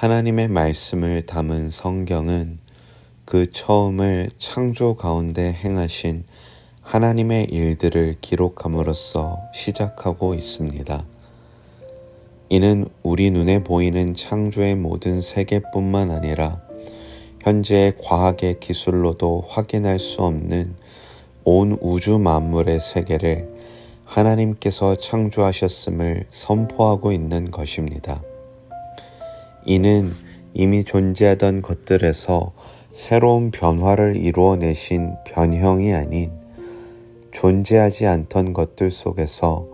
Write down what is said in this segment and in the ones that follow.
하나님의 말씀을 담은 성경은 그 처음을 창조 가운데 행하신 하나님의 일들을 기록함으로써 시작하고 있습니다. 이는 우리 눈에 보이는 창조의 모든 세계뿐만 아니라 현재의 과학의 기술로도 확인할 수 없는 온 우주 만물의 세계를 하나님께서 창조하셨음을 선포하고 있는 것입니다. 이는 이미 존재하던 것들에서 새로운 변화를 이루어내신 변형이 아닌 존재하지 않던 것들 속에서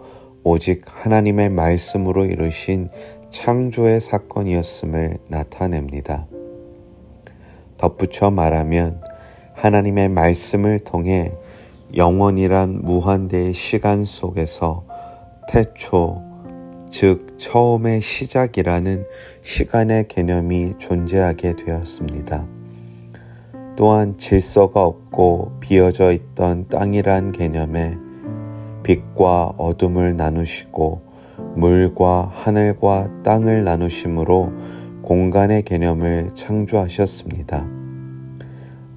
오직 하나님의 말씀으로 이루신 창조의 사건이었음을 나타냅니다. 덧붙여 말하면 하나님의 말씀을 통해 영원이란 무한대의 시간 속에서 태초, 즉 처음의 시작이라는 시간의 개념이 존재하게 되었습니다. 또한 질서가 없고 비어져 있던 땅이란 개념에 빛과 어둠을 나누시고 물과 하늘과 땅을 나누심으로 공간의 개념을 창조하셨습니다.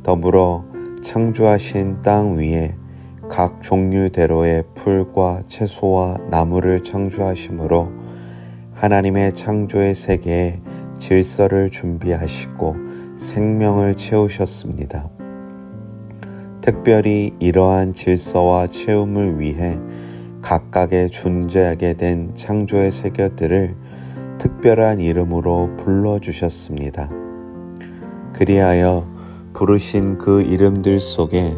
더불어 창조하신 땅 위에 각 종류대로의 풀과 채소와 나무를 창조하심으로 하나님의 창조의 세계에 질서를 준비하시고 생명을 채우셨습니다. 특별히 이러한 질서와 채움을 위해 각각의 존재하게 된 창조의 세계들을 특별한 이름으로 불러주셨습니다. 그리하여 부르신 그 이름들 속에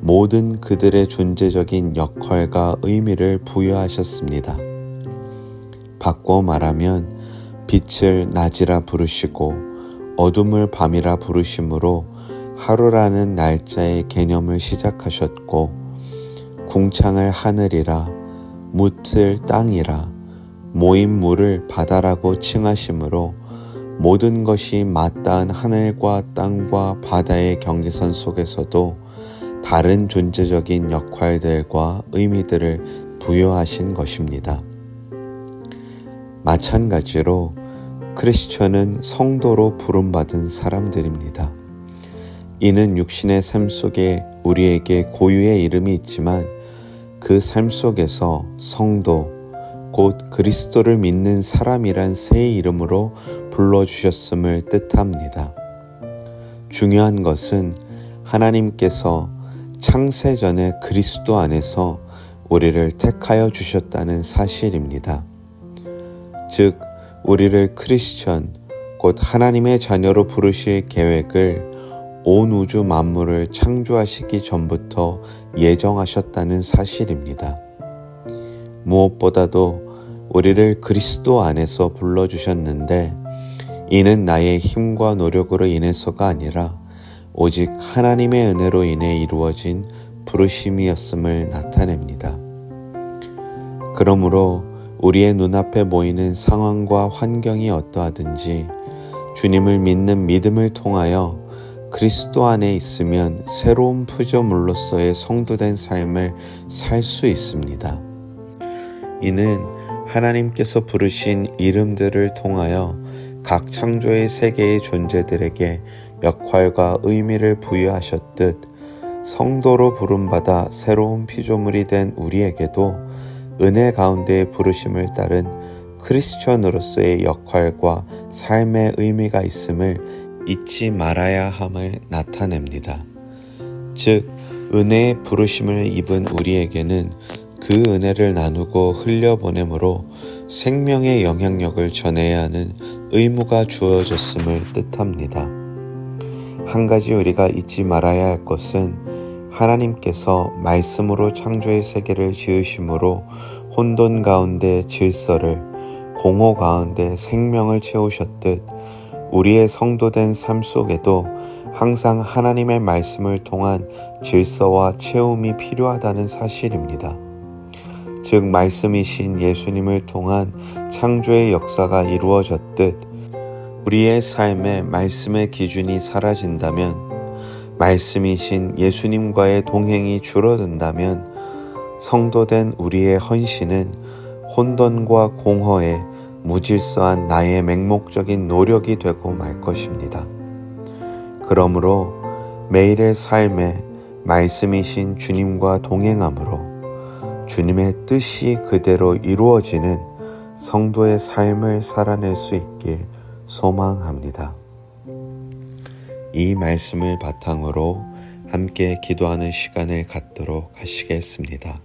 모든 그들의 존재적인 역할과 의미를 부여하셨습니다. 바꿔 말하면 빛을 낮이라 부르시고 어둠을 밤이라 부르심으로 하루라는 날짜의 개념을 시작하셨고 궁창을 하늘이라 묻을 땅이라 모인 물을 바다라고 칭하심으로 모든 것이 맞닿은 하늘과 땅과 바다의 경계선 속에서도 다른 존재적인 역할들과 의미들을 부여하신 것입니다. 마찬가지로 크리스천은 성도로 부름받은 사람들입니다. 이는 육신의 삶 속에 우리에게 고유의 이름이 있지만 그 삶 속에서 성도, 곧 그리스도를 믿는 사람이란 새 이름으로 불러주셨음을 뜻합니다. 중요한 것은 하나님께서 창세전에 그리스도 안에서 우리를 택하여 주셨다는 사실입니다. 즉, 우리를 크리스천, 곧 하나님의 자녀로 부르실 계획을 온 우주 만물을 창조하시기 전부터 예정하셨다는 사실입니다. 무엇보다도 우리를 그리스도 안에서 불러주셨는데 이는 나의 힘과 노력으로 인해서가 아니라 오직 하나님의 은혜로 인해 이루어진 부르심이었음을 나타냅니다. 그러므로 우리의 눈앞에 보이는 상황과 환경이 어떠하든지 주님을 믿는 믿음을 통하여 그리스도 안에 있으면 새로운 피조물로서의 성도된 삶을 살 수 있습니다. 이는 하나님께서 부르신 이름들을 통하여 각 창조의 세계의 존재들에게 역할과 의미를 부여하셨듯 성도로 부름받아 새로운 피조물이 된 우리에게도 은혜 가운데의 부르심을 따른 크리스천으로서의 역할과 삶의 의미가 있음을 잊지 말아야 함을 나타냅니다. 즉, 은혜의 부르심을 입은 우리에게는 그 은혜를 나누고 흘려보내므로 생명의 영향력을 전해야 하는 의무가 주어졌음을 뜻합니다. 한 가지 우리가 잊지 말아야 할 것은 하나님께서 말씀으로 창조의 세계를 지으심으로 혼돈 가운데 질서를, 공허 가운데 생명을 채우셨듯 우리의 성도된 삶 속에도 항상 하나님의 말씀을 통한 질서와 채움이 필요하다는 사실입니다. 즉, 말씀이신 예수님을 통한 창조의 역사가 이루어졌듯 우리의 삶에 말씀의 기준이 사라진다면, 말씀이신 예수님과의 동행이 줄어든다면 성도된 우리의 헌신은 혼돈과 공허에 무질서한 나의 맹목적인 노력이 되고 말 것입니다. 그러므로 매일의 삶에 말씀이신 주님과 동행함으로 주님의 뜻이 그대로 이루어지는 성도의 삶을 살아낼 수 있길 소망합니다. 이 말씀을 바탕으로 함께 기도하는 시간을 갖도록 하시겠습니다.